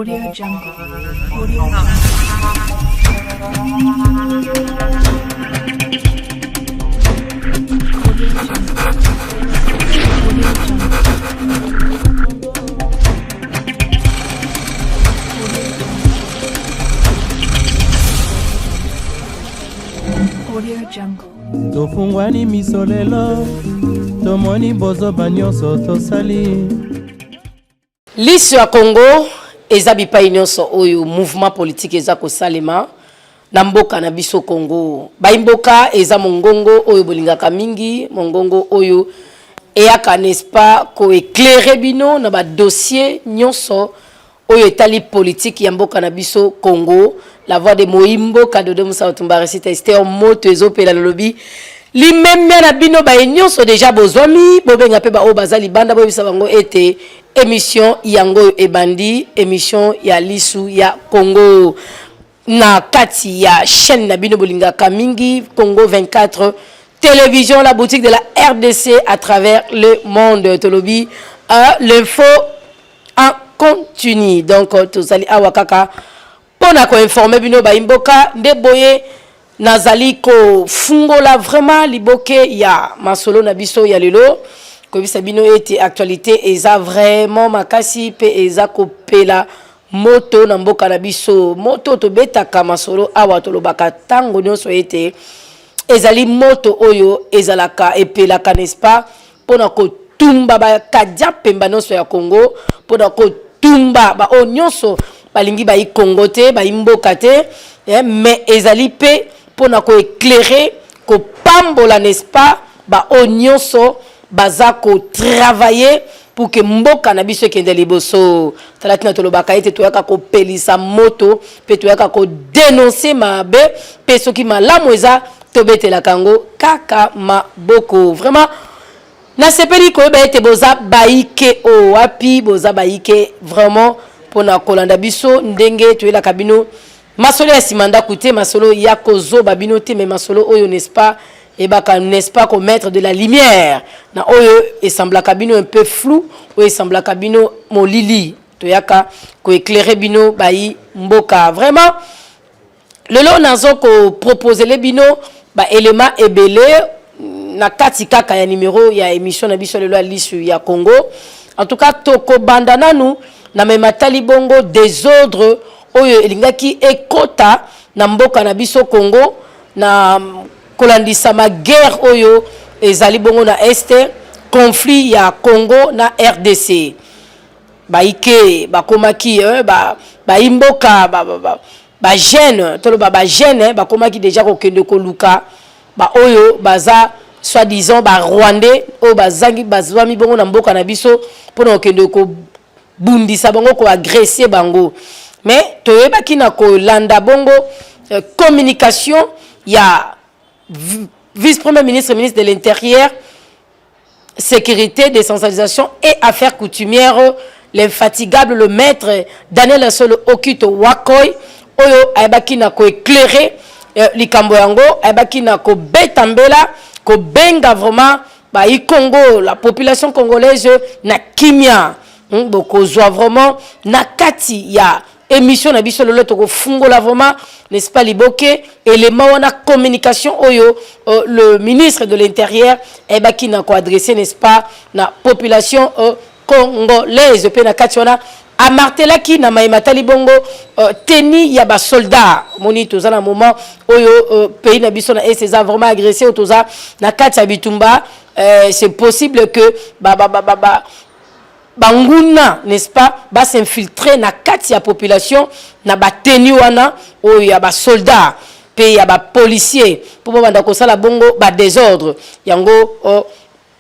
Audio Jungle. Audio Jungle. Audio Jungle. Tofungwani misolelo tomoni bozo banyoso tosali Lisu ya Congo eza bipai nyonso oyo mouvement politique eza kosalema na mboka na biso Congo. Baimboka eza mongongo oyo bolingaka mingi, mongongo oyo eyaka n'est-ce pas ko éclairer bino na ba dossier nyonso oyo etali politique ya mboka na biso Congo. La voix de Moimbo Kadodo Moussa Otumbara c'était Esther Moto ezopela lobby limemia na bino ba nyonso déjà bozwami bobenga pe ba o bazali banda bo bisa bango ete émission yango ebandi émission ya Lisu ya Congo na kati ya chaîne na bino bolinga kamingi Congo 24 télévision la boutique de la RDC à travers le monde tolobi l'info en continu donc tozali awakaka pona ko informer bino ba imboka nde boye nazali ko fungola vraiment liboke ya masolo na biso ya lelo ko bisa bino ete actualité eza vraiment makasi pe eza ko pela moto na mboka na biso moto to betaka masolo awa to lobaka tango nyonso ete ezali moto oyo ezalaka epelaka n'est-ce pas pona ko tumba ba kadja pemba nyonso ya Congo pona ko tumba ba o nyonso balingi ba Congo te ba imboka te mais ezali pe pona ko éclairer ko pambola n'est-ce pas ba o nyonso baza ko travailler pour que mboka na biso kende liboso talatina tolobaka ete toyaka ko pelisa moto pe toyaka ko dénoncer mabe pe soki malamu eza tobetela kango kaka maboko vraiment na sepeli ko ba ete boza baike o wapi boza baike vraiment pona kolanda biso ndenge toyela kabino masolo ya simanda kute masolo ya kozo babino te mais masolo oyo n'est-ce pas et baka n'est-ce pas qu'on mettre de la lumière na oyo et sembla kabino un peu flou ou et sembla kabino molili toyaka ko éclairer bino bayi mboka vraiment lelo nazo ko proposer les bino ba élément ebele na kati kaka ya numéro ya émission na biso lelo Lisu ya Congo en tout cas toko bandana nous na mema talibongo désordre oyo elingaki ekota na mboka na biso Congo na kolandisa ma guerre oyo ezali bongo na este conflit ya Congo na RDC baike bakomaki ba imboka ba jeune tolo ba jeune bakomaki déjà kokende koluka ba oyo baza soi-disant ba rwandais o bazangi bazwami bongo na mboka na biso pona kokende ko bundisa bango ko agresser bango mais toyebaki na ko landa bongo communication ya vice-premier ministre de l'Intérieur sécurité décentralisation et affaires coutumières l'infatigable le maître Daniel Solo Okito Wakoy oyo ayebaki na ko éclairer likambo yango ayebaki na ko betambela ko benga vraiment ba i Congo la population congolaise na kimia boko zwa vraiment na kati ya émission na biso lolo toko fungola vraiment n'est-ce pas liboke élément wana communication oyo le ministre de l'Intérieur ebaki na ko adresser n'est-ce pas na population congolaise pe na kati wana amartelaki na maimata libongo teni ya ba soldat moni toza na moment oyo pays na biso na esa vraiment agressé otoza na kati ya bitumba c'est possible que banguna n'est-ce pas ba s'infiltrer na kati ya population na bateni wana o ya ba soldats pe ya ba policiers pour banda ko sala bongo ba désordre yango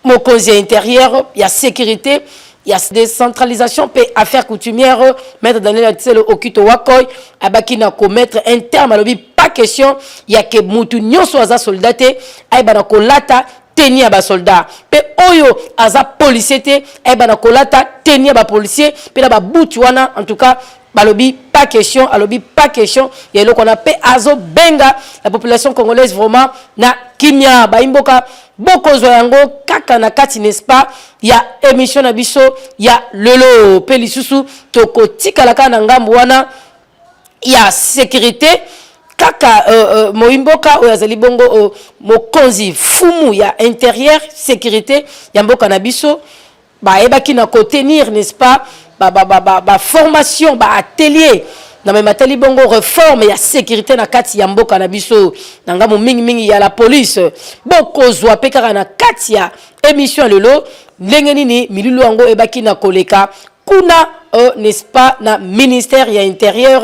mokonzi intérieur ya sécurité ya décentralisation pe affaires coutumières maître Daniel Tselo Okito Wakoy abaki na ko mettre un terme alobi pas question ya ke mutu nyonso aza soldaté ay bana ko lata teni ya ba soldat pe oyo aza policier te e bana kolata teni ya ba policier pe na ba butu wana en tout cas balobi pas question, alobi pas question. Et là qu'on appelle Azo Benga, la population congolaise vraiment na kimia baimboka boko zoyango kaka na kati n'est-ce pas? Il y a émission na biso, il y a lelo pelisusu toko tika la kana ngambo wana, il y a sécurité kaka moimboka oyazali bongo mokonzi fumu ya intérieur sécurité ya mboka na biso ba ebaki na ko tenir n'est-ce pas ba formation ba atelier na même atelier bongo réforme ya sécurité na kati ya mboka na biso nanga mo mingi ya la police boko zwa pekara na kati ya émission lelo ndenge nini milulu yango ebaki na koleka kuna n'est-ce pas na ministère ya intérieur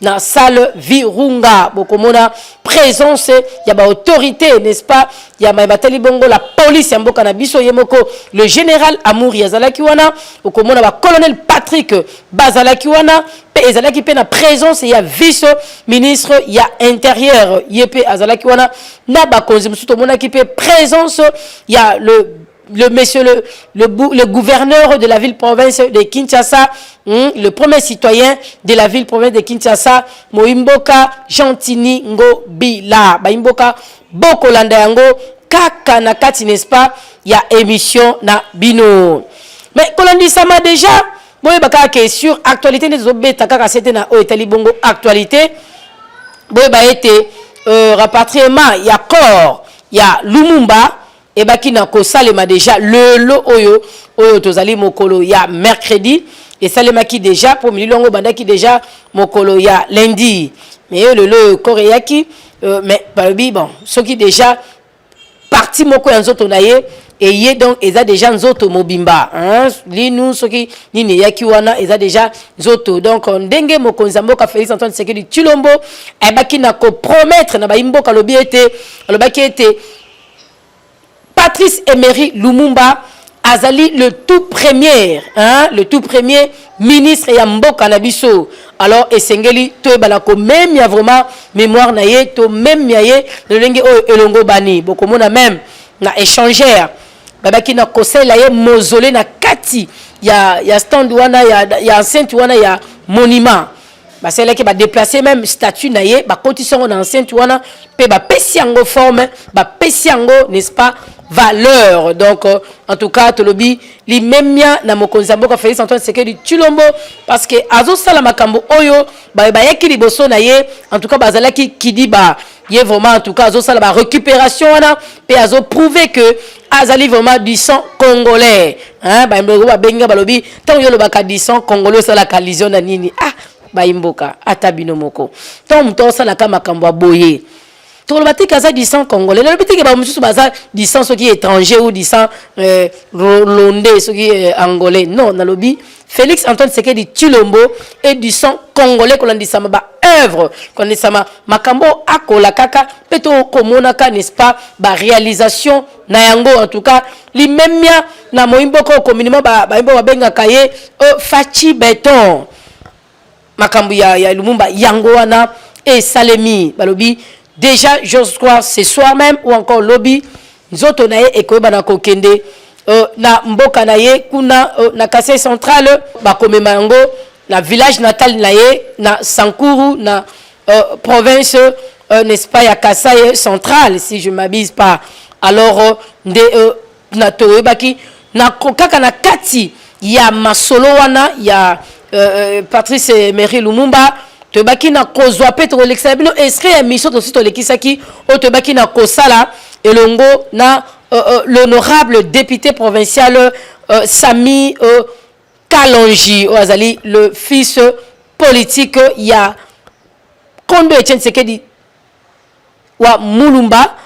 na salle Virunga bokomona présence ya ba autorité n'est-ce pas ya mabatali bongo la police ya mboka na biso yemoko le général Amour yazalaki wana bokomona ba colonel Patrick bazalaki wana pe ezalaki pe na présence ya vice ministre ya intérieur yepe azalaki wana na ba konzi musuto monaki pe présence ya le monsieur le gouverneur de la ville-province de Kinshasa, le premier citoyen de la ville-province de Kinshasa, Moimboka Gentini Ngobila. Baimboka Boko Landa yango kaka na kati n'est-ce pas? Ya émission na bino. Mais Kolandi sama déjà, moi baka que sur actualité des obeta kaka c'était na o etali bongo actualité. Boy ba été rapatriement ya corps ya Lumumba. Et baki na ko salema déjà le oyo tozali mokolo ya mercredi et salema ki déjà pour milongo bandaki déjà mokolo ya lundi mais le koreaki mais balobi bon ce qui déjà parti moko ya nzoto na ye et yé donc eza déjà nzoto mobimba hein linu soki nini yaki wana eza déjà nzoto donc ndenge mokonzi mboka Félix Antoine Tshisekedi Tshilombo e baki na ko promettre na ba imboka lobi ete alobaki ete Patrice Emery Lumumba azali le tout premier ministre ya mboka na biso. Alors esengeli to balako même ya vraiment mémoire na ye to même ya ye le lenge o elongo bani bokomona même na échangeur babaki na conseil la ye mausolée na kati ya stand wana ya enceinte wana ya monument. C'est là que va déplacer même statut naie ba cotisation dans enceinte wana pe ba pesiango forme ba pesiango n'est-ce pas valeur donc en tout cas tolobi li memia na mokonzi mboka Félix Antoine Tshisekedi Tshilombo parce que azo sala makambo oyo ba yaki liboso na ye en tout cas bazalaki kidi ba ye vraiment en tout cas azo sala ba récupération wana pe azo prouver que azali vraiment du sang congolais hein ba mbogo ba benga balobi tant yo lo baka du sang congolais sala collision na nini baimboka atabino moko tom to sala kama makambo boye to le batika za du sang congolais le bitiki ba mususu baza du sang soki étranger ou du sang rwandais soki angolais non na lobi Félix Antoine Tshisekedi Tshilombo et du sang congolais kolandisama ba œuvre kolandisama makambo akola kaka peto komonaka n'est-ce pas ba réalisation na yango en tout cas li memia na moimboko communément ba imbo benga kaye fachi béton makambu ya Lumumba yango wana et salemi balobi déjà j'ose croire ce soir même ou encore lobby nzoto na ye ekoyeba na kokende na mboka na ye kuna na Kasai central ba komema yango na village natal na ye na Sankuru na province n'est-ce pas ya Kasai central si je m'abuse pas alors nde na toyebaki na kaka na kati ya masolo wana ya Patrice Emery Lumumba te baki na kozwa petro l'exabino estre émission to sito lekisaki o te baki na kosala elongo na l'honorable député provincial Sami Kalonji Oazali le fils politique ya Kondo Etienne Tshisekedi wa Mulumba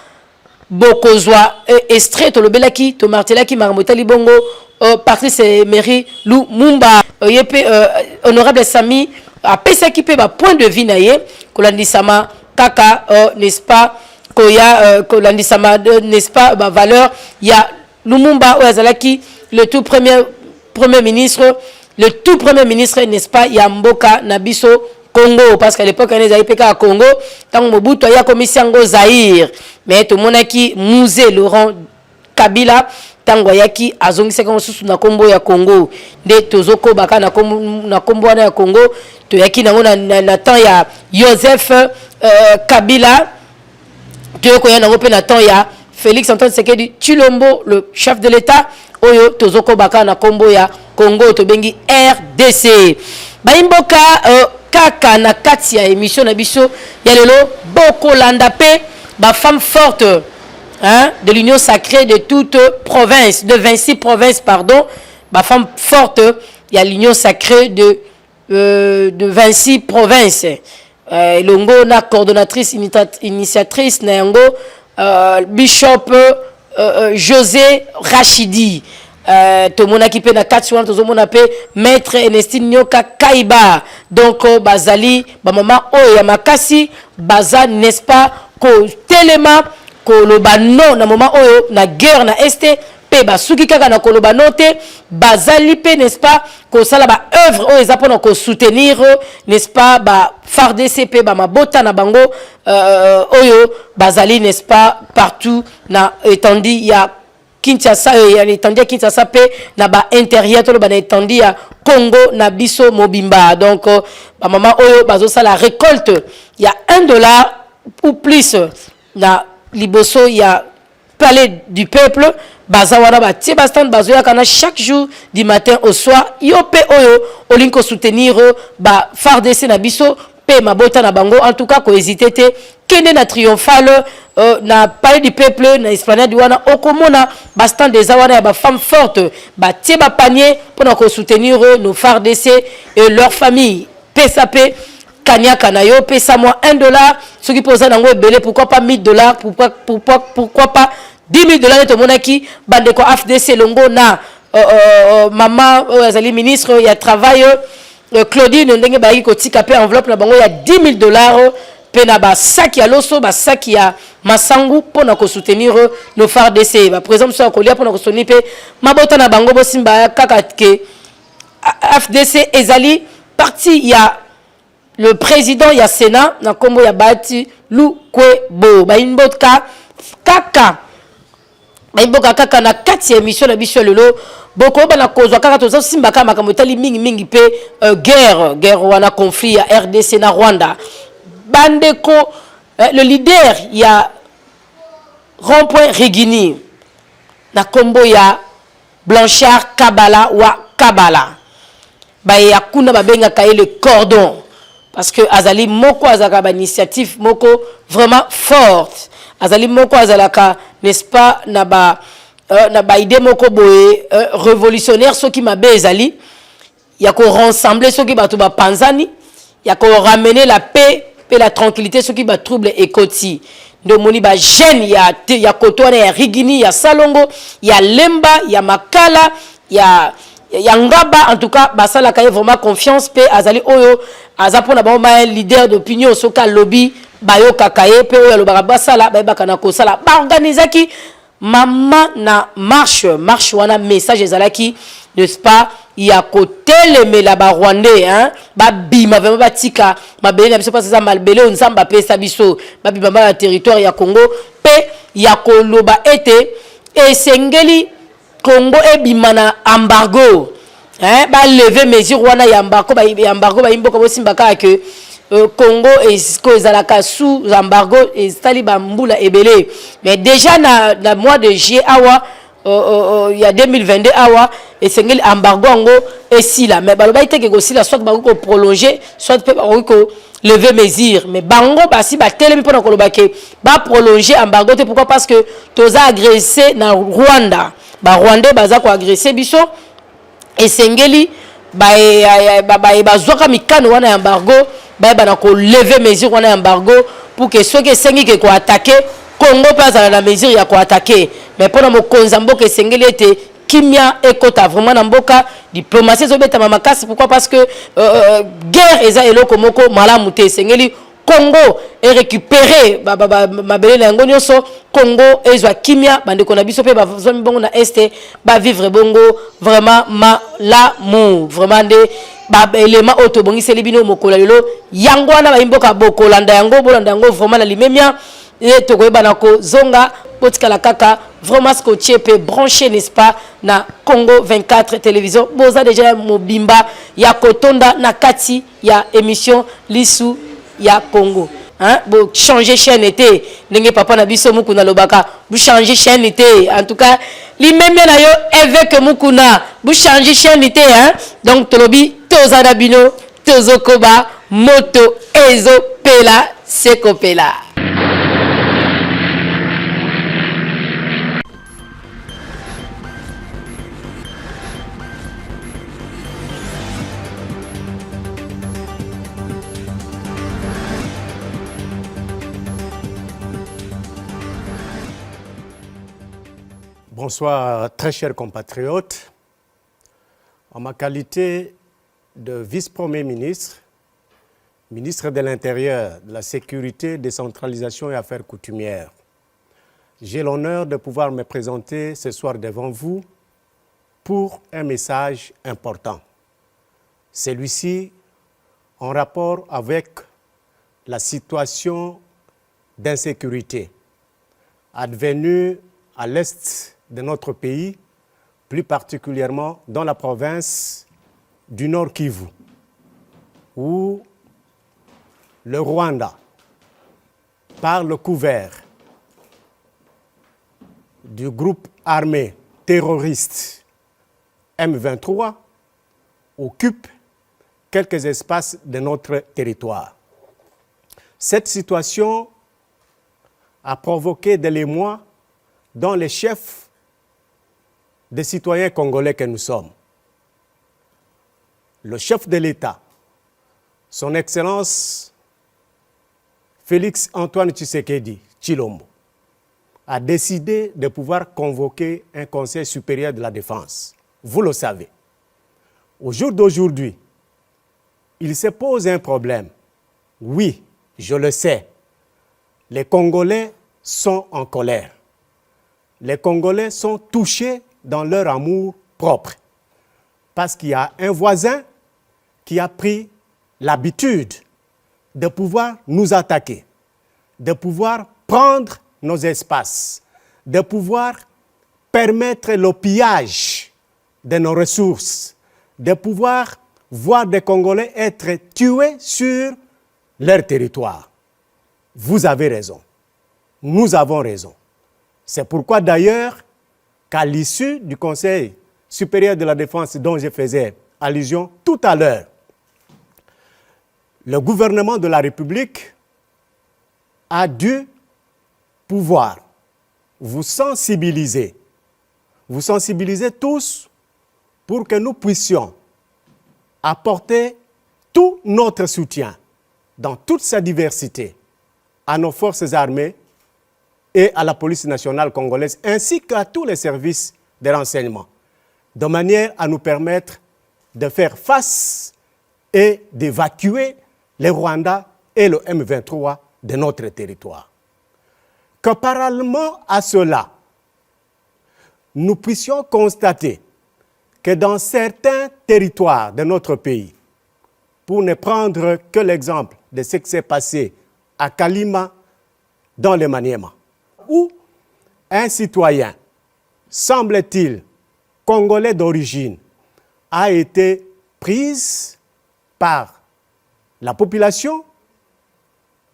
bokozwa estre to lobelaki to martelaki marmotali bongo Patrice Emery Lumumba yepe honorable Sami a pesa qui peut ba point de vue naie kolandisama kaka n'est-ce pas koya kolandisama n'est-ce pas ba valeur ya Lumumba ozalaki le tout premier ministre n'est-ce pas ya mboka nabiso Congo parce qu'à l'époque on est à Congo tant Mobutu ya commission Zaïre mais tout le monde qui Musée Laurent Kabila tango yaki azongisaka mosusu na kombo ya Congo nde tozoko baka na kombo wana ya Congo to yaki nango na temps ya Joseph Kabila to yoko ya nango pe na temps ya Félix Antoine Tshisekedi Tshilombo le chef de l'État oyo tozoko baka na kombo ya Congo to bengi RDC baimboka kaka na kati ya émission na biso ya lelo boko landa pe ba femme forte hein, de l'union sacrée de toute province, de 26 provinces, pardon, ma femme forte, il y a l'union sacrée de 26 provinces. Longo, na coordonnatrice, initiatrice, Nango, Bishop José Rachidi. Tomona qui peut na 4 soins, tozomona pe maître Ernestine Nyoka Kaiba. Donc, Bazali, maman, oh, Yamakasi, Baza, n'est-ce pas, ko Telema, koloba non na moment oyo na guerre na este pe basuki kaka na koloba note bazali pe n'est-ce pas ko sala ba œuvre oyo ezapona ko soutenir n'est-ce pas ba FARDC pe ba mabota na bango oyo bazali n'est-ce pas partout na étendue ya Kinshasa ya étendue Kinshasa pe na ba intérieur to ba na étendue ya Congo na biso mobimba. Donc ba maman oyo bazo sala récolte il y a $1 ou plus na liboso ya palais du peuple bazawana ba tie bastant bazoya kana chaque jour du matin au soir yope oyo olinko soutenir ba FARDC na biso pe mabota na bango en tout cas ko hésiter te kende na triomphal na palais du peuple na esplanade wana okomona bastant des awana ya ba femme forte ba tie ba panier pour ko soutenir nos FARDC et leur famille PSAP Kanyaka na yo pesa moi $1 ce qui pose nango ebele pourquoi pas $1000 pourquoi pas $10,000 to monaki bande ko FDC longo na maman azali ministre ya travail Claudine ndenge ba ko tika pe enveloppe na bango ya $10,000 pe na ba sac ya loso ba sac ya masangu pona ko soutenir nos FARDC ba président so ko lia pona ko soutenir pe mabota na bango bosimba kaka ke FDC ezali parti ya le président ya Sénat na kombo ya Bati Lukwebo baimboka kaka na kati ya émission na biso lelo boko bana kozwa kaka tozo simba kama makamotali mingi pe guerre wana conflit ya RDC na Rwanda bandeko le leader ya rond-point Rigini na kombo ya Blanchard Kabala wa Kabala ba ya kuna babenga kaye le cordon. Parce que Azali Moko Azaka ba initiative Moko vraiment forte. Azali Moko Azalaka n'est-ce pas na ba idée Moko boye révolutionnaire ceux qui m'a Azali ya ko rassembler ceux qui ba to ba panzani ya ko ramener la paix et la tranquillité ceux qui ba trouble ekoti. De moni ba jeune ya Kotwana ya Rigini ya Salongo ya Lemba ya Makala ya Ngaba en tout cas basala kaye vraiment confiance pe azali oyo azapona ba ma leader d'opinion soka lobby bayo kakaye pe oyo lobaka basala ba bakana ko sala ba organisaki mama na marche wana message ezalaki n'est-ce pas ya koteleme la ba rwandais hein ba bima vraiment batika mabele na biso pas ça malbele onzamba pe sabiso ba bima ba territoire ya Congo pe ya koloba ete esengeli Congo ebimana embargo hein ba lever mesure wana ya embargo ba imboka bosimbaka que Congo est ezalaka sous embargo et taliba mbula ebele mais déjà na mois de juillet awa il y a 2022 awa et sengeli embargo ngo et si là mais baloba iteke ko si la soit ba ko prolonger soit peut ko lever mesure mais bango basi ba telemi pona ko lobake ba prolonger embargo te pourquoi parce que toza agressé na Rwanda ba Rwandais baza ko agresser biso et sengeli ba zoka mikano wana embargo ba na ko lever mesure wana embargo pour que ceux qui sengi que ko attaquer Congo pas à la mesure ya ko attaquer mais pour mo konzambo que sengeli était kimia ekota vraiment na mboka diplomatie zo beta makasi pourquoi parce que guerre eza eloko moko malamu te sengeli Congo est récupéré mabele na ngo nyonso Congo ezwa kimia bandeko na biso pe ba zomi bongo na este ba vivre bongo vraiment malamu vraiment de ba élément autobongi selibino mokola lelo yango na ba imboka bokolanda yango bolanda yango vraiment na limemia et tokoyeba ko zonga potikala kaka vraiment scotché pe branché n'est-ce pas na Congo 24 télévision boza déjà mobimba ya kotonda na kati ya émission lisu ya Congo hein bo changer chaîne été ndenge papa na biso mukuna lobaka bu changer chaîne été en tout cas li même na yo évêque mukuna bu changer chaîne été hein donc tolobi toza na bino tozokoba moto ezo pela sekopela. Bonsoir, très chers compatriotes. En ma qualité de vice-premier ministre, ministre de l'Intérieur, de la Sécurité, Décentralisation et Affaires coutumières, j'ai l'honneur de pouvoir me présenter ce soir devant vous pour un message important. Celui-ci en rapport avec la situation d'insécurité advenue à l'est de notre pays, plus particulièrement dans la province du Nord Kivu, où le Rwanda, par le couvert du groupe armé terroriste M23, occupe quelques espaces de notre territoire. Cette situation a provoqué de l'émoi dans les chefs des citoyens congolais que nous sommes. Le chef de l'État, son Excellence Félix Antoine Tshisekedi Tshilombo, a décidé de pouvoir convoquer un Conseil supérieur de la défense. Vous le savez. Au jour d'aujourd'hui, il se pose un problème. Oui, je le sais. Les Congolais sont en colère. Les Congolais sont touchés dans leur amour propre. Parce qu'il y a un voisin qui a pris l'habitude de pouvoir nous attaquer, de pouvoir prendre nos espaces, de pouvoir permettre le pillage de nos ressources, de pouvoir voir des Congolais être tués sur leur territoire. Vous avez raison. Nous avons raison. C'est pourquoi d'ailleurs qu'à l'issue du Conseil supérieur de la défense dont je faisais allusion tout à l'heure, le gouvernement de la République a dû pouvoir vous sensibiliser tous pour que nous puissions apporter tout notre soutien dans toute sa diversité à nos forces armées et à la police nationale congolaise, ainsi qu'à tous les services de renseignement, de manière à nous permettre de faire face et d'évacuer les Rwandais et le M23 de notre territoire. Que parallèlement à cela, nous puissions constater que dans certains territoires de notre pays, pour ne prendre que l'exemple de ce qui s'est passé à Kalima, dans le Maniema, où un citoyen, semble-t-il, congolais d'origine, a été pris par la population,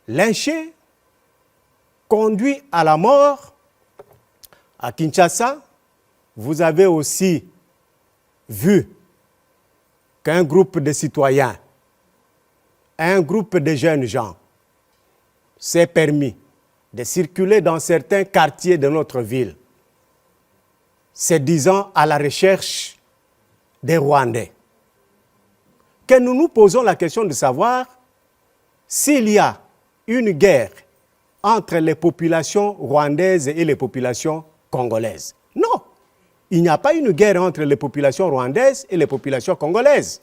lynché, conduit à la mort. À Kinshasa, vous avez aussi vu qu'un groupe de citoyens, un groupe de jeunes gens s'est permis de circuler dans certains quartiers de notre ville, se disant à la recherche des Rwandais. Que nous nous posons la question de savoir s'il y a une guerre entre les populations rwandaises et les populations congolaises. Non, il n'y a pas une guerre entre les populations rwandaises et les populations congolaises.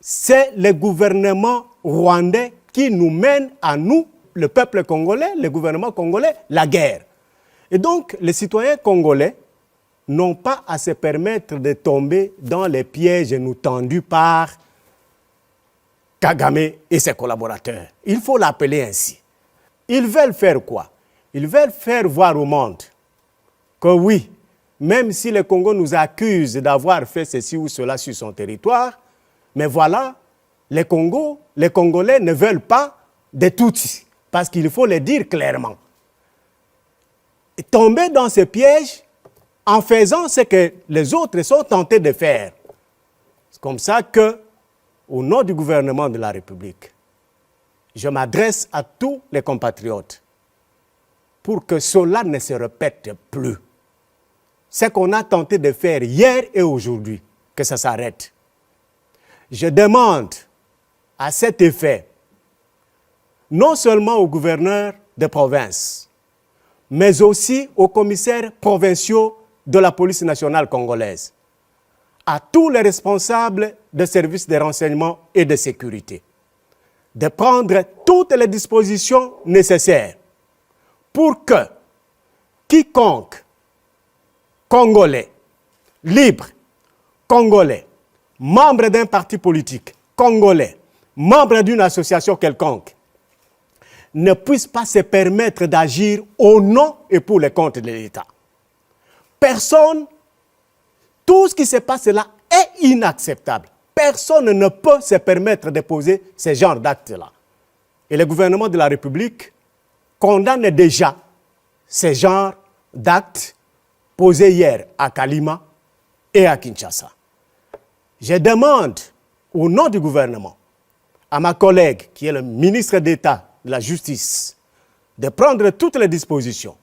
C'est le gouvernement rwandais qui nous mène à nous, le peuple congolais, le gouvernement congolais, la guerre. Et donc, les citoyens congolais n'ont pas à se permettre de tomber dans les pièges nous tendus par Kagame et ses collaborateurs. Il faut l'appeler ainsi. Ils veulent faire quoi? Ils veulent faire voir au monde que oui, même si le Congo nous accuse d'avoir fait ceci ou cela sur son territoire, mais voilà, les Congolais ne veulent pas de Tutsis, parce qu'il faut le dire clairement. Et tomber dans ce piège en faisant ce que les autres sont tentés de faire. C'est comme ça que, au nom du gouvernement de la République, je m'adresse à tous les compatriotes pour que cela ne se répète plus. Ce qu'on a tenté de faire hier et aujourd'hui, que ça s'arrête. Je demande à cet effet, non seulement aux gouverneurs de province, mais aussi aux commissaires provinciaux de la police nationale congolaise, à tous les responsables de services de renseignement et de sécurité, de prendre toutes les dispositions nécessaires pour que quiconque Congolais, libre, Congolais, membre d'un parti politique, Congolais, membre d'une association quelconque, ne puisse pas se permettre d'agir au nom et pour le compte de l'État. Personne, tout ce qui se passe là est inacceptable. Personne ne peut se permettre de poser ce genre d'actes-là. Et le gouvernement de la République condamne déjà ce genre d'actes posés hier à Kalima et à Kinshasa. Je demande au nom du gouvernement à ma collègue qui est le ministre d'État de la Justice de prendre toutes les dispositions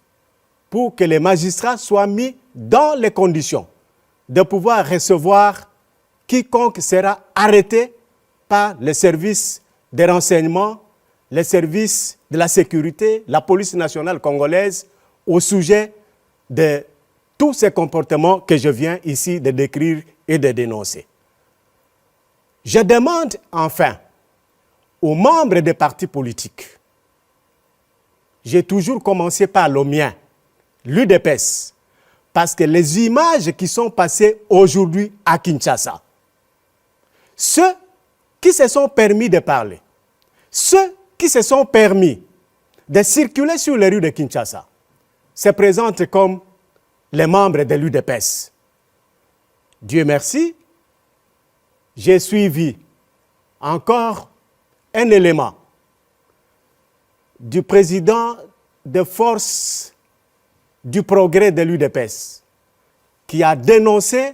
pour que les magistrats soient mis dans les conditions de pouvoir recevoir quiconque sera arrêté par les services de renseignement, les services de la sécurité, la police nationale congolaise au sujet de tous ces comportements que je viens ici de décrire et de dénoncer. Je demande enfin aux membres des partis politiques, j'ai toujours commencé par le mien, l'UDPS, parce que les images qui sont passées aujourd'hui à Kinshasa, ceux qui se sont permis de parler, ceux qui se sont permis de circuler sur les rues de Kinshasa, se présentent comme les membres de l'UDPS. Dieu merci, j'ai suivi encore un élément du président de force du progrès de l'UDPS qui a dénoncé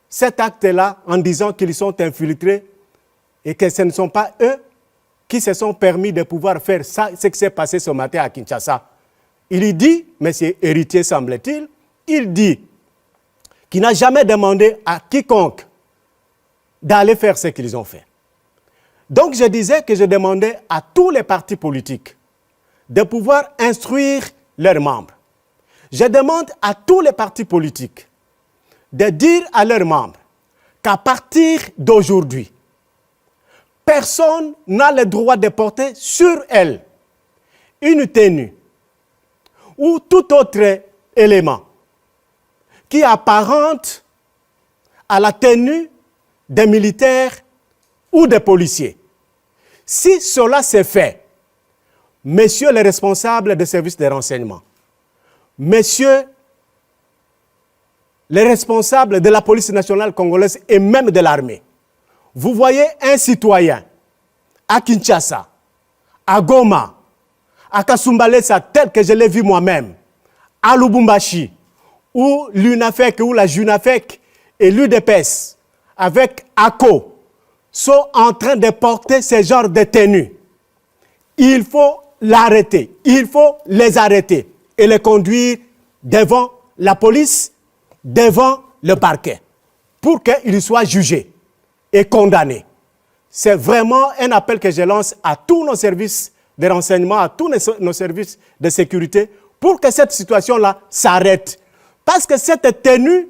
cet acte-là en disant qu'ils sont infiltrés et que ce ne sont pas eux qui se sont permis de pouvoir faire ça, ce qui s'est passé ce matin à Kinshasa. Il dit, M. Héritier semble-t-il, il dit qu'il n'a jamais demandé à quiconque d'aller faire ce qu'ils ont fait. Donc je disais que je demandais à tous les partis politiques de pouvoir instruire leurs membres. Je demande à tous les partis politiques de dire à leurs membres qu'à partir d'aujourd'hui, personne n'a le droit de porter sur elle une tenue ou tout autre élément qui apparente à la tenue des militaires ou des policiers. Si cela se fait, messieurs les responsables des services de renseignement, messieurs les responsables de la police nationale congolaise et même de l'armée, vous voyez un citoyen à Kinshasa, à Goma, à Kasumbalesa, tel que je l'ai vu moi-même, à Lubumbashi, où l'UNAFEC ou la JUNAFEC et l'UDPS, avec ACO, sont en train de porter ce genre de tenues. Il faut l'arrêter, il faut les arrêter et les conduire devant la police, devant le parquet, pour qu'ils soient jugés et condamnés. C'est vraiment un appel que je lance à tous nos services de renseignement, à tous nos services de sécurité, pour que cette situation-là s'arrête. Parce que cette tenue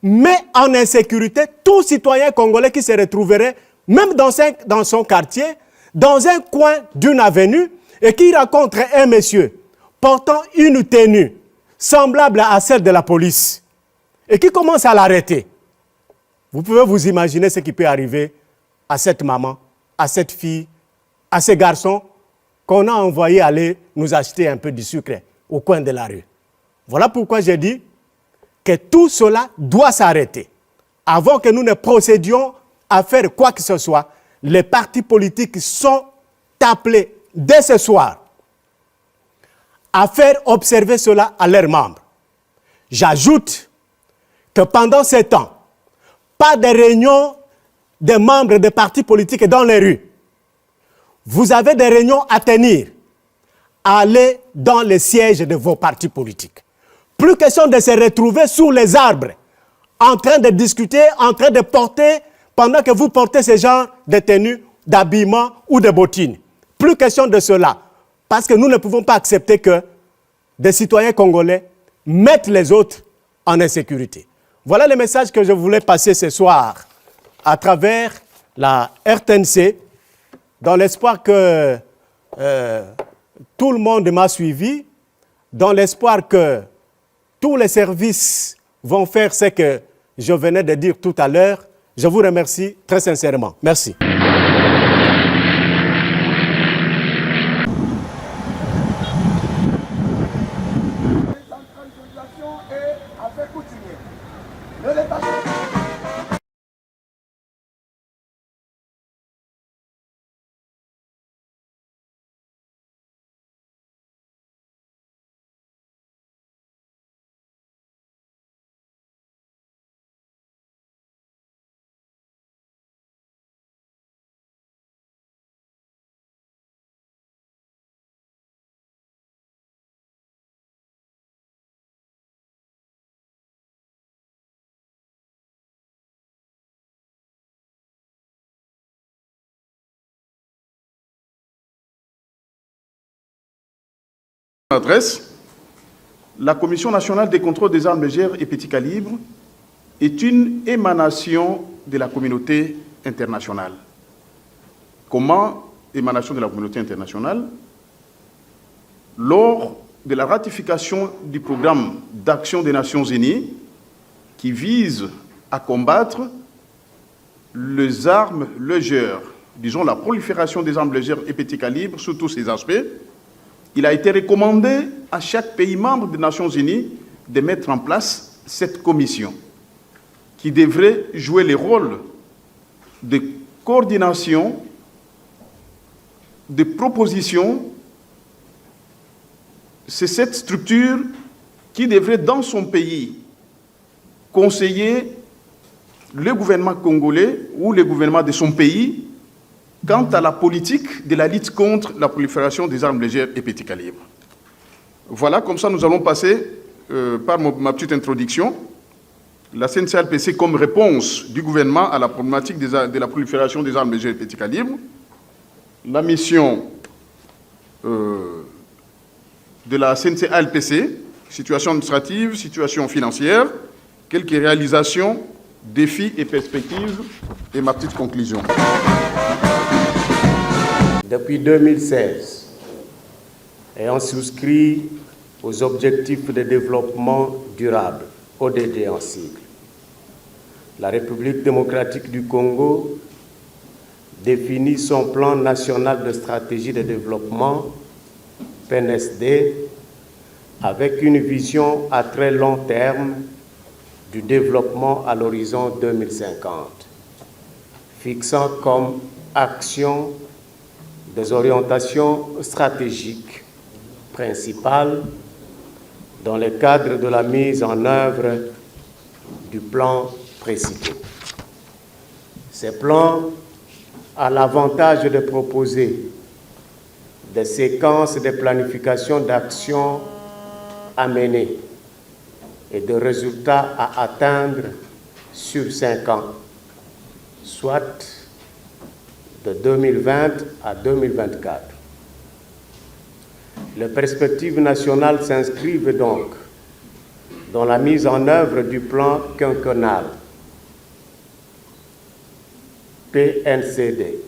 met en insécurité tout citoyen congolais qui se retrouverait, même dans son quartier, dans un coin d'une avenue, et qui rencontre un monsieur portant une tenue semblable à celle de la police, et qui commence à l'arrêter. Vous pouvez vous imaginer ce qui peut arriver à cette maman, à cette fille, à ces garçons qu'on a envoyé aller nous acheter un peu du sucre au coin de la rue. Voilà pourquoi j'ai dit que tout cela doit s'arrêter. Avant que nous ne procédions à faire quoi que ce soit, les partis politiques sont appelés dès ce soir à faire observer cela à leurs membres. J'ajoute que pendant ce temps, pas de réunion des membres des partis politiques dans les rues. Vous avez des réunions à tenir. Allez dans les sièges de vos partis politiques. Plus question de se retrouver sous les arbres, en train de discuter, en train de porter, pendant que vous portez ce genre de tenues, d'habillement ou de bottines. Plus question de cela. Parce que nous ne pouvons pas accepter que des citoyens congolais mettent les autres en insécurité. Voilà le message que je voulais passer ce soir à travers la RTNC, dans l'espoir que tout le monde m'a suivi, dans l'espoir que tous les services vont faire ce que je venais de dire tout à l'heure. Je vous remercie très sincèrement. Merci. Adresse, la Commission nationale des contrôles des armes légères et petits calibres est une émanation de la communauté internationale. Comment émanation de la communauté internationale? Lors de la ratification du programme d'action des Nations Unies qui vise à combattre les armes légères, disons la prolifération des armes légères et petits calibres sous tous ces aspects, il a été recommandé à chaque pays membre des Nations Unies de mettre en place cette commission qui devrait jouer le rôle de coordination, de proposition. C'est cette structure qui devrait, dans son pays, conseiller le gouvernement congolais ou le gouvernement de son pays quant à la politique de la lutte contre la prolifération des armes légères et petits calibres. Voilà, comme ça nous allons passer par ma petite introduction. La CNCRPC comme réponse du gouvernement à la problématique de la prolifération des armes légères et petits calibres. La mission de la CNCRPC, situation administrative, situation financière, quelques réalisations, défis et perspectives, et ma petite conclusion. Depuis 2016, ayant souscrit aux objectifs de développement durable, ODD en sigle, la République démocratique du Congo définit son plan national de stratégie de développement, PNSD, avec une vision à très long terme du développement à l'horizon 2050, fixant comme action des orientations stratégiques principales dans le cadre de la mise en œuvre du plan précité. Ces plans a l'avantage de proposer des séquences de planification d'actions à mener et de résultats à atteindre sur 5 ans, soit de 2020 à 2024. Les perspectives nationales s'inscrivent donc dans la mise en œuvre du plan quinquennal PNCD,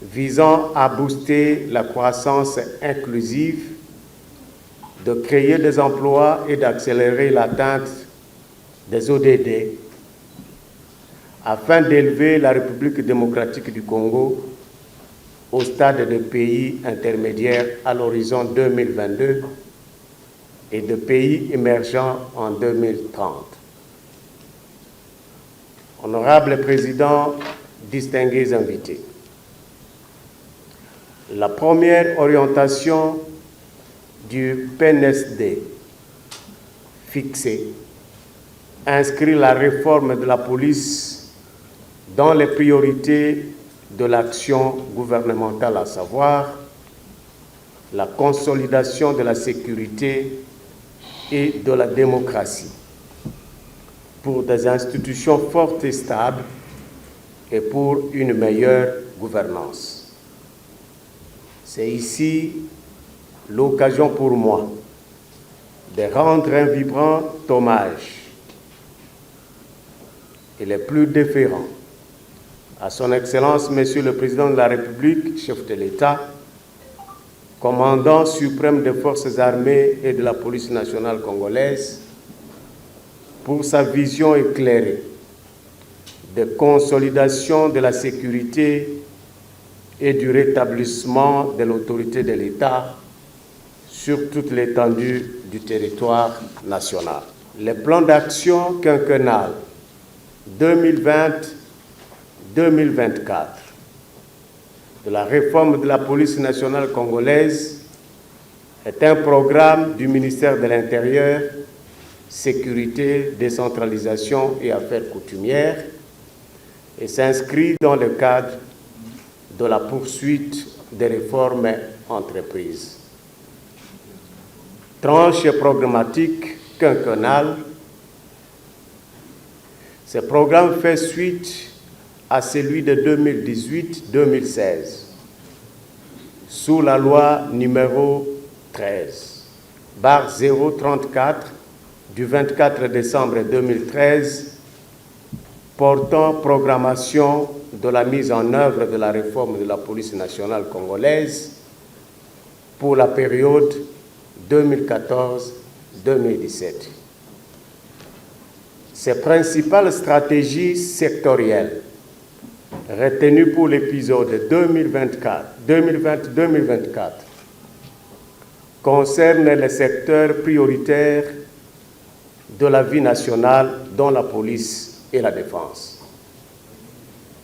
visant à booster la croissance inclusive, de créer des emplois et d'accélérer l'atteinte des ODD, afin d'élever la République démocratique du Congo au stade de pays intermédiaires à l'horizon 2022 et de pays émergents en 2030. Honorable Président, distingués invités, la première orientation du PNSD fixée inscrit la réforme de la police dans les priorités de l'action gouvernementale, à savoir la consolidation de la sécurité et de la démocratie pour des institutions fortes et stables et pour une meilleure gouvernance. C'est ici l'occasion pour moi de rendre un vibrant hommage et le plus déférent à son Excellence, Monsieur le Président de la République, chef de l'État, commandant suprême des forces armées et de la police nationale congolaise, pour sa vision éclairée de consolidation de la sécurité et du rétablissement de l'autorité de l'État sur toute l'étendue du territoire national. Le plan d'action quinquennal 2020-2024 de la réforme de la police nationale congolaise est un programme du ministère de l'Intérieur, Sécurité, Décentralisation et Affaires coutumières et s'inscrit dans le cadre de la poursuite des réformes entreprises. Tranche programmatique quinquennale, ce programme fait suite à celui de 2018-2016, sous la loi numéro 13/034 du 24 décembre 2013 portant programmation de la mise en œuvre de la réforme de la police nationale congolaise pour la période 2014-2017. Ses principales stratégies sectorielles retenues pour l'épisode 2020-2024 concernent les secteurs prioritaires de la vie nationale, dont la police et la défense.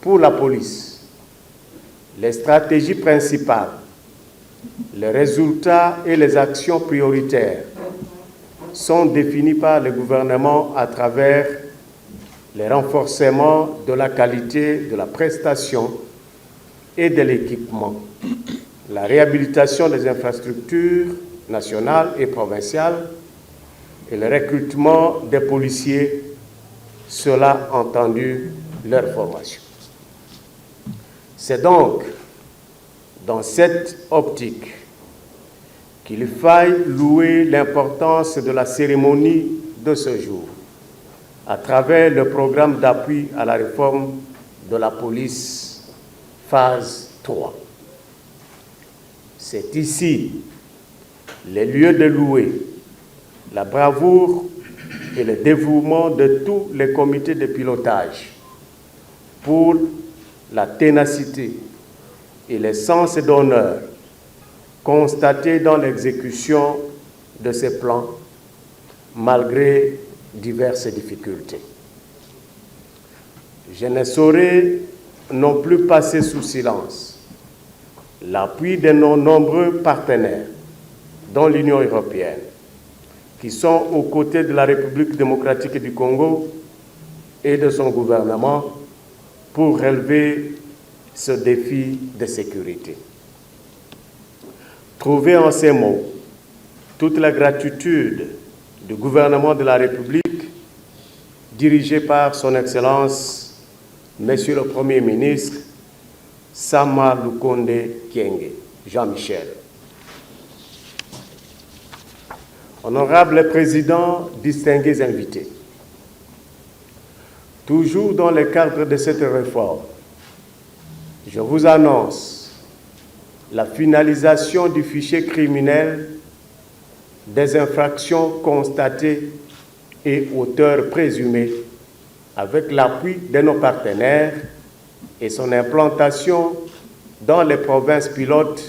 Pour la police, les stratégies principales, les résultats et les actions prioritaires sont définis par le gouvernement à travers le renforcement de la qualité de la prestation et de l'équipement, la réhabilitation des infrastructures nationales et provinciales et le recrutement des policiers, cela entendu leur formation. C'est donc dans cette optique qu'il faille louer l'importance de la cérémonie de ce jour à travers le programme d'appui à la réforme de la police phase 3. C'est ici le lieu de louer la bravoure et le dévouement de tous les comités de pilotage pour la ténacité et le sens d'honneur constatés dans l'exécution de ces plans, malgré diverses difficultés. Je ne saurais non plus passer sous silence l'appui de nos nombreux partenaires, dont l'Union européenne, qui sont aux côtés de la République démocratique du Congo et de son gouvernement pour relever ce défi de sécurité. Trouvez en ces mots toute la gratitude du gouvernement de la République dirigé par son Excellence, Monsieur le Premier ministre, Sama Lukonde Kyenge, Jean-Michel. Honorable Président, distingués invités, toujours dans le cadre de cette réforme, je vous annonce la finalisation du fichier criminel des infractions constatées et auteurs présumés avec l'appui de nos partenaires et son implantation dans les provinces pilotes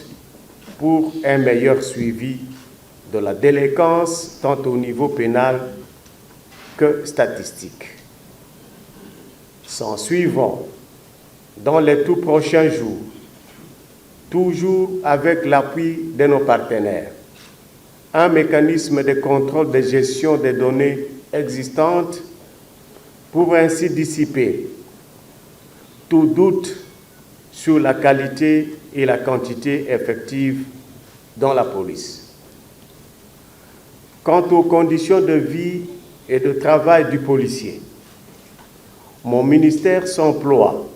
pour un meilleur suivi de la délinquance tant au niveau pénal que statistique. S'en suivant, dans les tout prochains jours, toujours avec l'appui de nos partenaires, un mécanisme de contrôle de gestion des données existantes pour ainsi dissiper tout doute sur la qualité et la quantité effective dans la police. Quant aux conditions de vie et de travail du policier, mon ministère s'emploie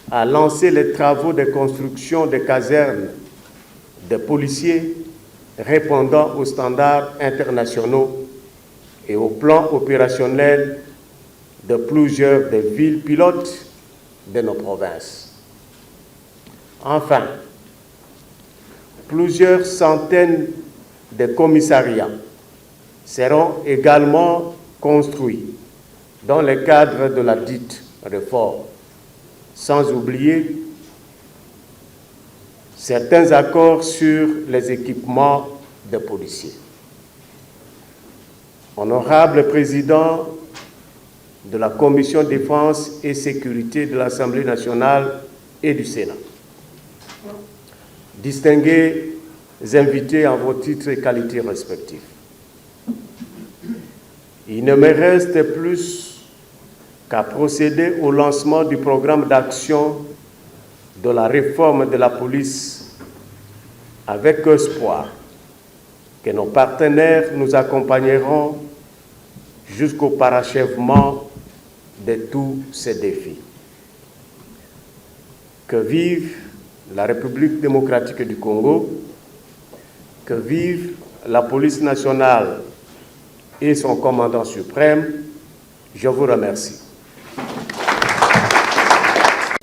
à lancer les travaux de construction de casernes de policiers répondant aux standards internationaux et au plan opérationnel de plusieurs des villes pilotes de nos provinces. Enfin, plusieurs centaines de commissariats seront également construits dans le cadre de la dite réforme, sans oublier certains accords sur les équipements des policiers. Honorable Président de la Commission défense et sécurité de l'Assemblée nationale et du Sénat, distingués invités en vos titres et qualités respectifs, il ne me reste plus qu'à procéder au lancement du programme d'action de la réforme de la police avec espoir que nos partenaires nous accompagneront jusqu'au parachèvement de tous ces défis. Que vive la République démocratique du Congo, que vive la police nationale et son commandant suprême. Je vous remercie.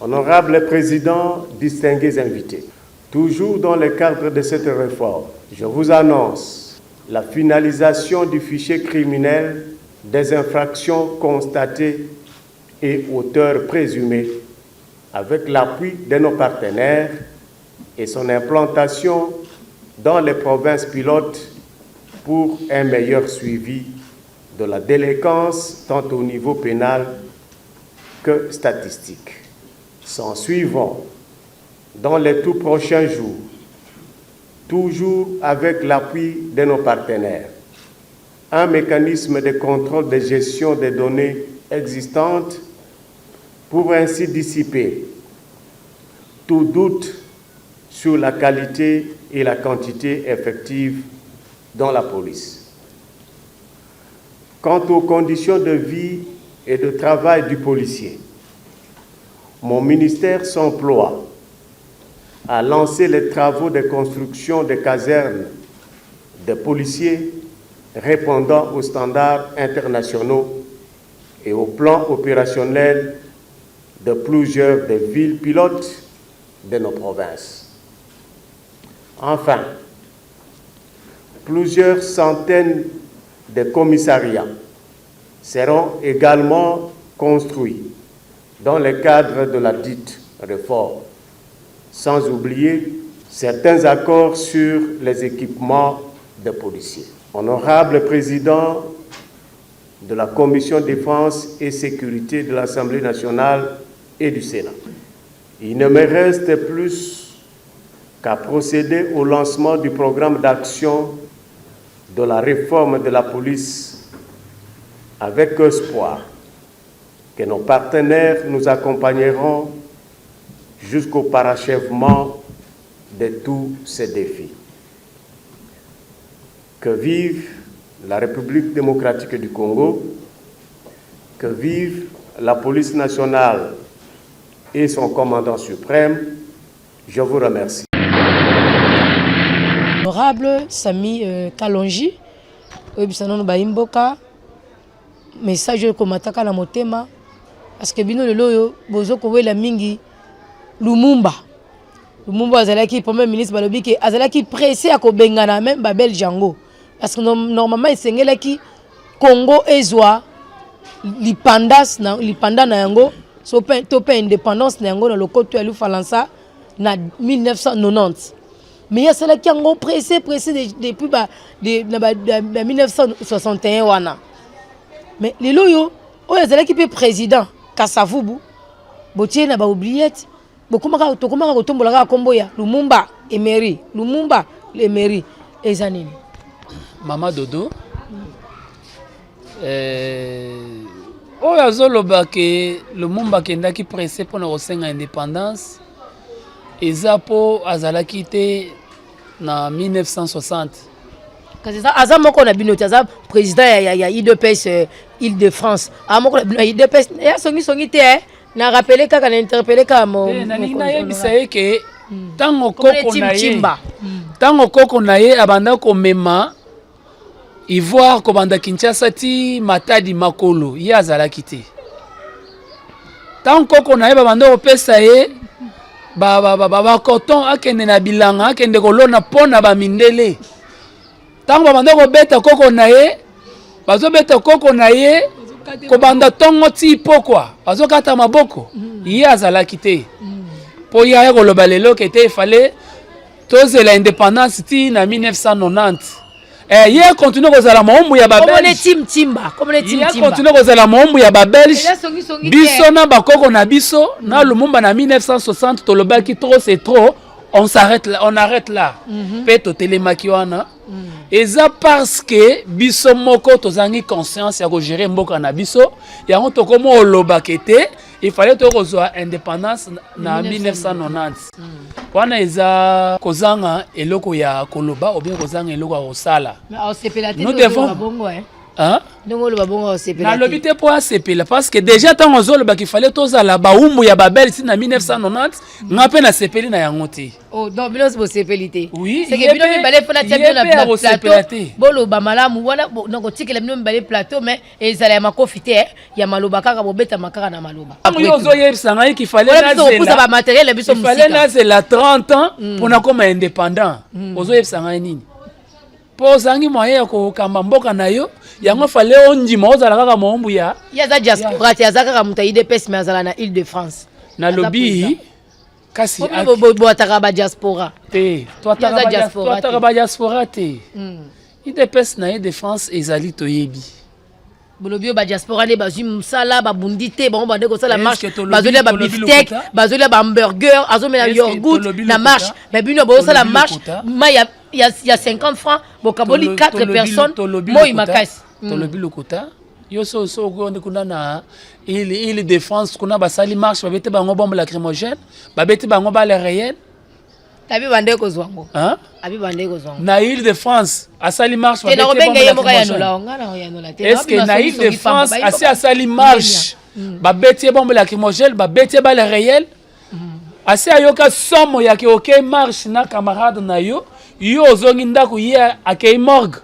Honorable Président, distingués invités, toujours dans le cadre de cette réforme, je vous annonce la finalisation du fichier criminel des infractions constatées et auteurs présumés avec l'appui de nos partenaires et son implantation dans les provinces pilotes pour un meilleur suivi de la délinquance tant au niveau pénal que statistique. S'en suivant, dans les tout prochains jours, toujours avec l'appui de nos partenaires, un mécanisme de contrôle de gestion des données existantes pour ainsi dissiper tout doute sur la qualité et la quantité effective dans la police. Quant aux conditions de vie et de travail du policier, mon ministère s'emploie à lancer les travaux de construction de casernes de policiers répondant aux standards internationaux et au plan opérationnel de plusieurs des villes pilotes de nos provinces. Enfin, plusieurs centaines de commissariats seront également construits dans le cadre de la dite réforme, sans oublier certains accords sur les équipements des policiers. Honorable Président de la Commission défense et sécurité de l'Assemblée nationale et du Sénat, il ne me reste plus qu'à procéder au lancement du programme d'action de la réforme de la police avec espoir que nos partenaires nous accompagneront jusqu'au parachèvement de tous ces défis. Que vive la République démocratique du Congo, que vive la police nationale et son commandant suprême. Je vous remercie. Honorable Sami Kalonji, Obisano Baimboka, message komataka na motema parce que bino lelo bozo ko wela mingi Lumumba azalaki premier ministre balobi ke azalaki pressé à ko bengana même Babel Jango parce que normalement esengelaki Congo ezwa lipanda na yango so to pe indépendance na yango na lokoto ya Lufalansa na 1990. Mais il y a cela qui ont pressé depuis 1961 wana. Mais les loyo, oh il y a qui peut président Kasavubu, botier na ba oubliette, bokomaka tokomaka kotombola ka komboya Lumumba Emery, Lumumba Emery ezanini. Mama Dodo. Oyo azoloba ke Lumumba kendaki pressé pour na kosenga indépendance. Eza po azalaki te na 1960. Kasi aza moko na binoti aza président ya IDPS Île-de-France. A moko na IDPS ya songi te na rappeler kaka na interpeller ka mo. Na nina yebisa ye ke tango koko na ye abanda ko mema Ivoire ko banda Kinshasa ti Matadi Makolo ye azalaki te. Tango koko na ye babanda ko pesa ye ba coton akende na bilanga akende kolona pona ba mindele. Tango babanda ko beta koko na ye bazo beta koko na ye ko banda tongo ti pokwa bazo kata maboko ye azalaki te. Po ya koloba lelo ke te fallait toze la indépendance ti na 1990. Ye continue kozala maombu ya ba Belge. Comme les team Timba. Ye continue kozala maombu ya ba Belge. Biso na bakoko na biso na Lumumba na 1960 tolobaki trop c'est trop, on s'arrête là, on arrête là. Peto telemaki wana. Eza parce que biso moko tozangi conscience ya ko gérer mboka na biso, yango tokomo oloba kete il fallait to kozwa indépendance na 1990. Wana eza kozanga eloko ya koloba ou bien kozanga eloko ya kosala. Nous devons hein? Na lobité pour ACP parce que déjà tant ozolo ba qu'il fallait tozala ba umbu ya babel ici na 1990 ngape na sepeli na yango te. Oh non bilos bo sepelité. Oui, c'est que bilos balé fona tia na plateau. Bolo ba malamu wana noko tikela bilos balé plateau mais ezala ya makofité ya maloba kaka bobeta makaka na maloba. Yo ozo yebisa ngai qu'il fallait na ba matériel biso musique. Il fallait na c'est la 30 ans pour na comme indépendant. Ozo yebisa ngai nini? Po zangi moyen ko kamba mboka na yo yango fallait ondima ozala kaka mombu ya za diaspora ya za kaka muta IDPS mais azala na Île-de-France na lobby kasi bo ataka ba diaspora te to ataka ba diaspora te IDPS na Île-de-France ezali toyebi bolobio ba diaspora ne bazui musala ba bundite ba bande ko sala marche bazolia ba beefsteak bazolia ba hamburger azomela yogurt na marche mais bino bo sala marche ma il y a 50 francs bokaboli 4 personnes moi makasi tolobi lokota yo so gonde kuna na il défense kuna ba sali marche ba bete bango bombe lacrymogène ba bete bango ba les réels tabi bande ko zwango hein abi bande ko zwango na Île-de-France a sali marche ba bete bombe lacrymogène est-ce que na Île-de-France a sali marche ba bete bombe lacrymogène ba bete ba les réels assez ayoka somo ya ke OK marche na camarade na yo ozongi ndako ye akei morgue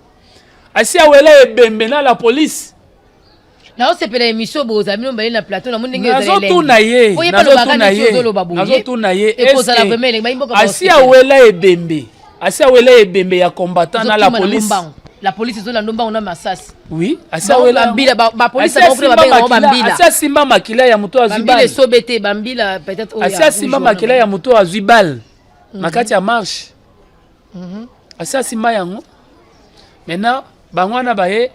asi awela ebembe na la police na o sepela émission boza mino mbali na plateau na mondenge nazo tuna ye asi awela ebembe ya combattant na la police la police zo la ndomba ona masasi oui asi awela bambila ba police ba pre ba benga bambila asi simba makila ya muto azwi bal bambila sobete bambila peut-être asi simba makila ya muto azwi bal makati ya marche asi simba yango maintenant bangwana baye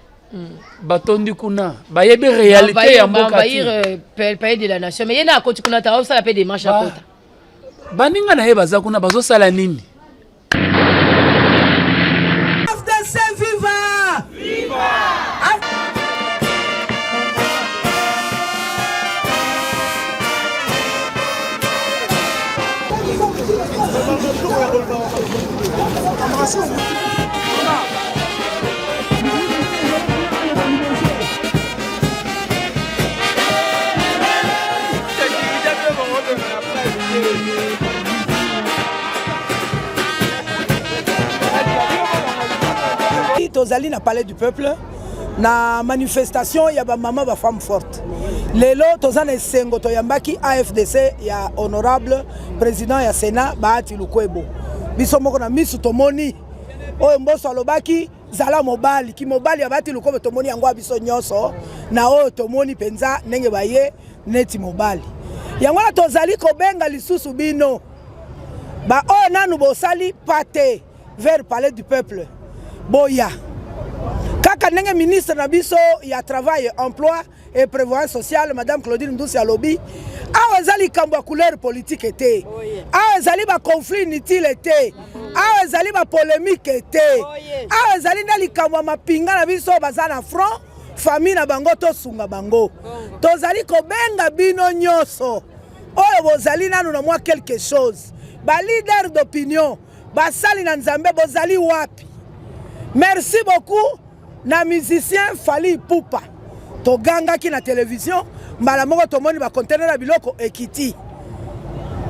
batondi kuna bayebi réalité ya mboka ti pays de la nation mais yena akoti kuna ta osala pe démarche akota baninga na ye baza kuna bazosala nini FDC viva viva tozali na palais du peuple na manifestation ya ba mama ba femme forte lelo tozana esengo toyambaki AFDC ya honorable président ya Sénat Bahati Lukwebo biso moko na misu tomoni oyo mboso alobaki zala mobali ki mobali ya Bahati Lukwebo tomoni yango biso nyonso na oyo tomoni penza ndenge baye neti mobali yango na tozali kobenga lisusu bino ba oyo nanu bosali pate vers palais du peuple boya kaka ndenge ministre na biso ya travail emploi et prévoyance sociale madame Claudine Ndusi alobi awa ezali likambo ya couleur politique te awa ezali ba conflit inutile te awa ezali ba polémique te awa ezali na likambo ya mapinga na biso baza na front famille na bango tosunga bango tozali kobenga bino nyonso oyo bozali nanu na mwa quelque chose ba leader d'opinion basali na nzambe bozali wapi. Merci beaucoup na musicien Fally Ipupa togangaki na télévision mbala moko tomoni ba conteneur ya biloko ekiti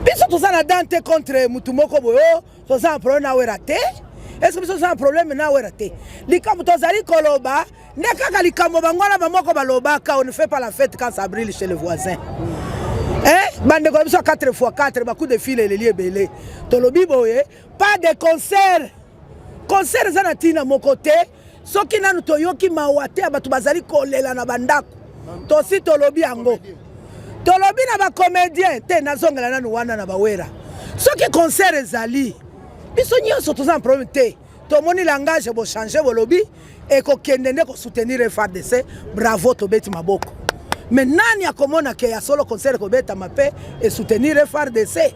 biso tozana dante contre mutu moko boyo tozana problème na wera te. Est-ce que biso tozana problème na wera te likambo tozali koloba nde kaka likambo bangwana bamoko balobaka on ne fait pas la fête quand ça brille chez les voisins. Bande ko biso 4x4 ba coup de fil eleli ebele tolobi boye pas de concert concert za na tina moko te soki nanu toyoki mawate abatu bazali kolela na bandako tosi tolobi yango tolobi na ba comédien te nazongela nanu wana na bawera soki concert ezali biso nyonso toza problème te tomoni langage bo changer bolobi et ko kende ne ko soutenir FARDC bravo tobeti maboko. Mais nani akomona ke ya solo concert ko beta mape et soutenir FARDC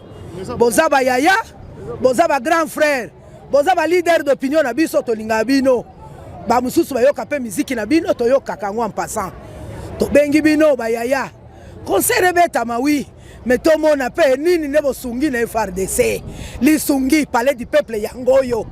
bozaba yaya bozaba grand frère bozaba leader d'opinion na biso tolinga bino ba mususu bayoka pe muziki na bino toyoka kango en passant to bengi bino ba yaya concert beta mawi mais to mona pe nini ne bosungi na FARDC li sungi palais du peuple yangoyo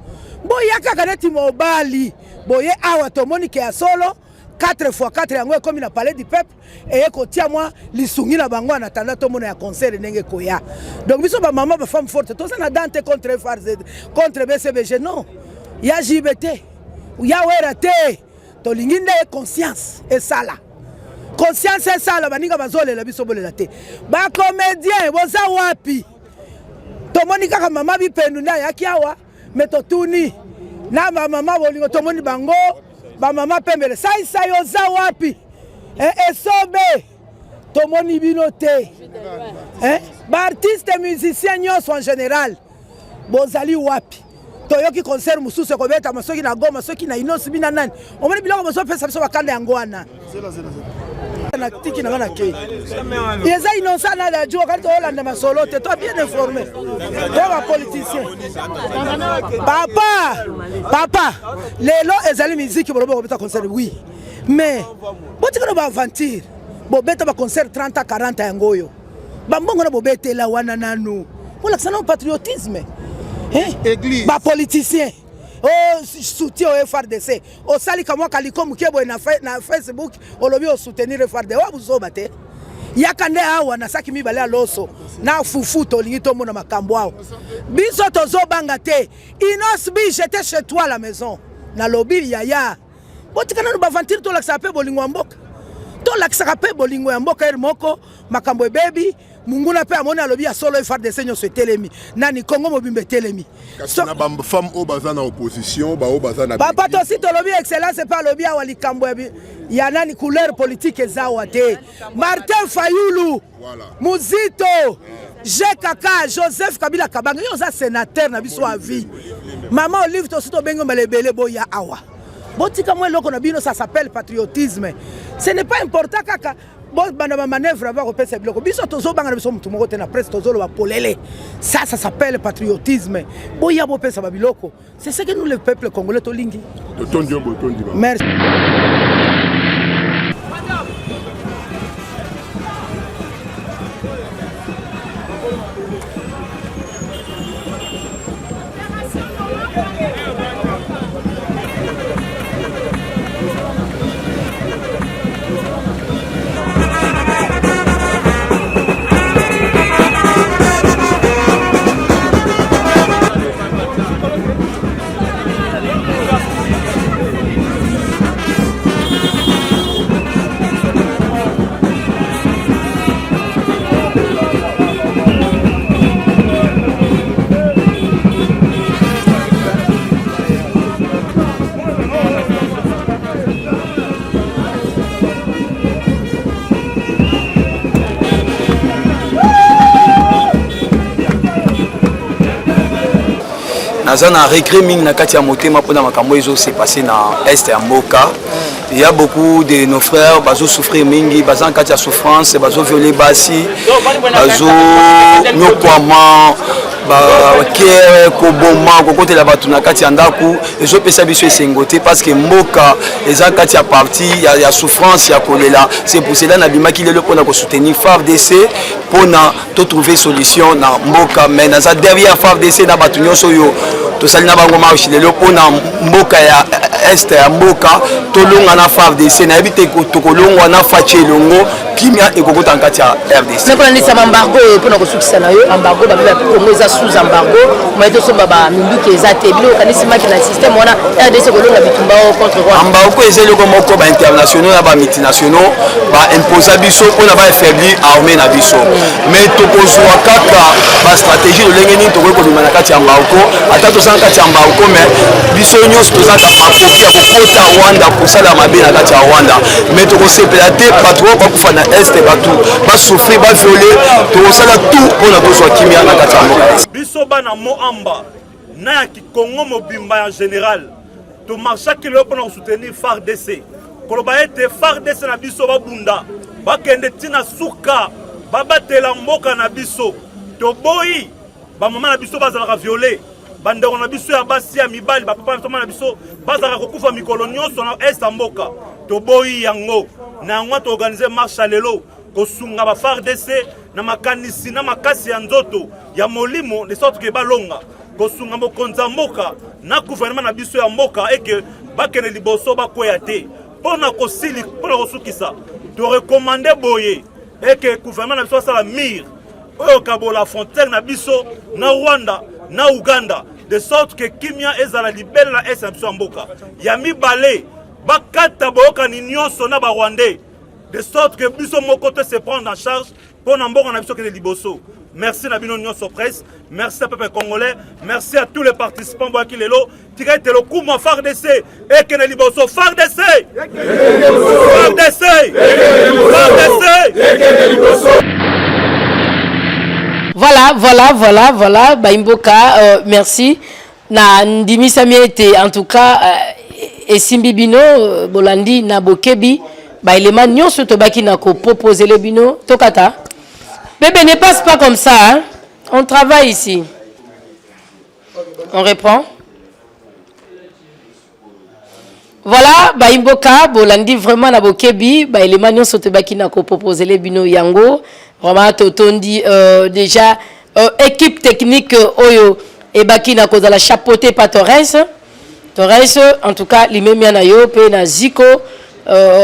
boya kaka neti mobali boye awa to moni ke ya solo 4x4 yango ekomi na palais du peuple et ekotia moi lisungi na bango na tanda to mona ya concert ndenge koya donc biso ba maman ba femme forte to na dante contre FARDC contre BCBG non ya JBT ya wera te to linginde conscience et sala conscience et sala baninga bazolela biso bolela te ba comédien boza wapi to moni kaka mama bipendu na yaki awa metotuni na mama bolingo to moni bango ba mama pembele sai oza wapi esobe tomoni bino te ba artiste musicien nyonso en général bozali wapi toyoki concert mususu kobeta masoki na Goma soki na inosi bina nani omoni biloko bozo pesa biso bakanda yango wana na tiki na bana ke yeza innocent na la jo quand on l'a masolo te toi bien informé toi politicien papa lelo ezali musique bolobo kobeta concert oui mais botikano ba aventure bobeta ba concert 30 à 40 yangoyo bambongo na bobete la wana nanu pour l'accent patriotisme église ba politicien oh soutien au FARDC au sali kama kaliko mukebo na Facebook olobi o soutenir FARDC wa buzoba te yakande awa na saki mibale loso na fufu to lingi to mona makambo awo biso tozo banga te inos bi j'étais chez toi à la maison na lobby yaya botikana no baventure to laksa pe bolingo mboka to laksa pe bolingo ya mboka moko makambo baby munguna pe amona lobi ya solo FARDC nyo se telemi nani Congo mobimbe telemi so na ba femme o baza na opposition ba o baza na papa to si to lobi excellence pa lobi ya walikambo ya nani couleur politique ezawa te Martin Fayulu voilà Muzito Jekaka Joseph Kabila Kabanga yo za sénateur na biso a vie maman Olive to si to bengo malebele boya awa botika mwe loko na bino ça s'appelle patriotisme ce n'est pas important kaka bon bana manœuvre va repérer biloko biso tozo banga biso mutu moko te na presse tozo lo polele ça s'appelle patriotisme boya bo pesa ba biloko c'est ce que nous le peuple congolais to lingi merci. naza na regret mingi na kati ya motema mpona makambo ezo se passé na est ya mboka. Il y a beaucoup de nos frères bazo souffrir mingi, baza na kati ya souffrance, bazo violer basi, bazo nyokwama, bakere koboma kokotela bato na kati ya ndaku ezopesa biso esengo te parce que mboka eza kati ya parti ya souffrance ya kolela. C'est pour cela nabimaki lelo mpona kosoutenir FARDC mpona totrouver solution na mboka, mais naza derrière FARDC na bato nyonso oyo tosali na bango marche lelo mpona mboka ya est ya mboka tolonga na FARDC nayebi te tokolongwa na faci elongo kimia ekokota na kati ya RDC. nakolandisa embargo mpona kosukisa na yo embargo babeba kongo eza sous embargo moye tosomba baminduki eza te bino okanisimaki na système wana RDC kolonga bitumba contre roi embargo eza eloko moko bainternationaux na bamultinationaux baimposa biso mpona baaffaiblir armée na biso, mais tokozwa kaka bastratégie lolenge nini tokoki kobima na kati ya embargo ata toza na kati ya embargo, mais biso nyonso tozaka makoki ya kokota Rwanda kosala mabe na kati ya Rwanda, mais tokosepela te bato oyo bakufa na este bato basouffrir baviole tokosala tout mpona tozwa kimia na kati ya mboka biso bana moamba na ya kikongo mobimba en général tomarchaki lelo mpona kosoutenir FARDC koloba ete FARDC na biso babunda bakende ntina suka babatela mboka na biso toboyi bamama na biso bazalaka viole bandeko na biso ya basi ya mibali bapapa na biso bazalaka kokufa mikolo nyonso na est ya mboka toboyi yango na yango toorganize marche lelo kosunga ba FARDC na makanisi na makasi ya nzoto ya molimo de sorte que balonga kosunga mokonza mboka na gouvernement na biso ya mboka eke bakene liboso bakoya te pona kosili pona kosukisa to recommander boye eke gouvernement na biso asala mire oyo kabola frontière na biso na Rwanda na Uganda de sorte que kimia ezala libele na est ya biso ya mboka ya mibale bakata boyokani nyonso na barwandais de sorte que biso moko te se prendre en charge pour mboka na biso kende liboso. Merci na bino nyonso presse, merci à peuple congolais, merci à tous les participants boaki lelo tika ete lo kuma FARDC et kende liboso FARDC FARDC Voilà Baimboka, merci na ndimisa miete en tout cas esimbi bino bolandi na bokebi ba élément nyonso tobaki na ko proposer le bino tokata bébé ne passe pas comme ça hein? On travaille ici, on reprend. Voilà Baimboka bolandi vraiment na bokebi ba élément nyonso tobaki na ko proposer le bino yango vraiment totondi déjà équipe technique oyo et baki na ko za la chapeauté par Torres en tout cas limemia na yo pe na Zico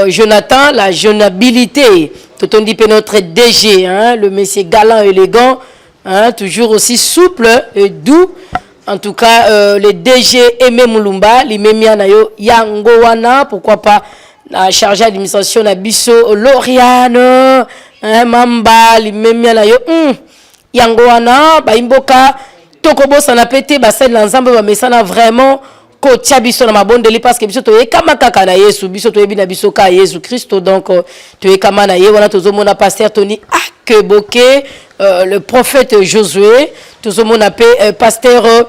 Jonathan la jeunabilité tout on dit notre DG hein, le monsieur galant élégant hein, toujours aussi souple et doux en tout cas le DG Aimé Moulumba limemia na yo yango wana pourquoi pas la chargée d'administration na biso Lauriane hein, Mamba limemia na yo yango wana Baimboka tokobosa na pété basel l'ensemble ba mesana vraiment ko tia biso na mabondeli parce que biso to yekama kaka na Yesu biso to yebi na biso ka Yesu Christo donc to yekama na ye wana tozomona pasteur Tony Akeboke le prophète Josué tozomona pe pasteur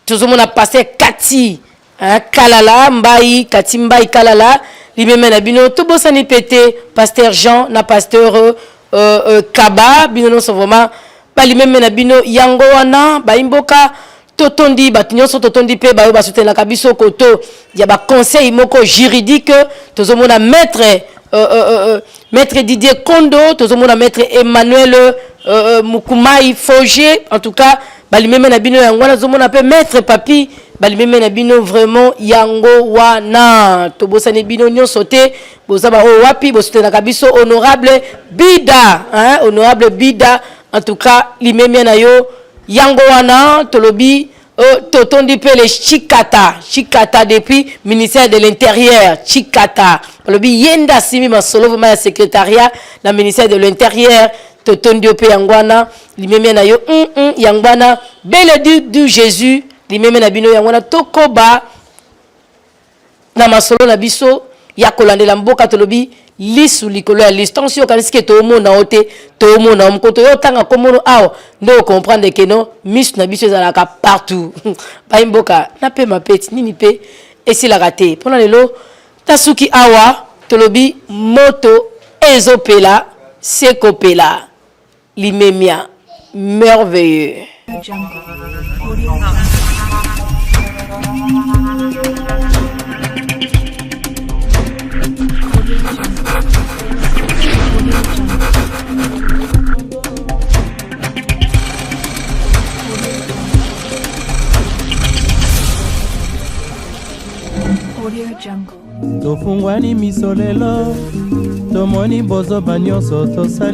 tozomona pasteur Kati hein, Kalala Mbai Kati Mbai Kalala limeme na bino tobosa ni pété pasteur Jean na pasteur Kaba bino non vraiment balimeme na bino yango wana Baimboka totondi batinyoso totondi pe bayo basutela kabiso koto ya ba conseil moko juridique tozomona maître maître Didier Kondo tozomona maître Emmanuel Mukumai Foger en tout cas balimeme na bino yango wana tozomona pe maître Papi balimeme na bino vraiment yango wana tobosani bino nyonso te bozaba o wapi bosutela kabiso honorable Bida hein honorable Bida en tout cas limeme na yo yango wana tolobi totondi pe les Chikata depuis ministère de l'Intérieur Chikata tolobi yenda simi masolo vraiment ya secrétariat na ministère de l'Intérieur totondi pe yango wana limeme na yo yango wana bel du Jésus limeme na bino yango wana tokoba na masolo na biso ya kolandela mboka tolobi lisu likolo ya lisu ntango si okanisi ke toomona o te toomona mokoto yo otanga komono awa nde ocomprendre ke no misu na biso ezalaka partout bayimboka napema peti nini mpe esilaka te mpona lelo tasuki awa tolobi moto ezopela sekopela limemia merveilleux. Audio Jungle. tofungwani miso lelo tomoni bozoba nyonso tosali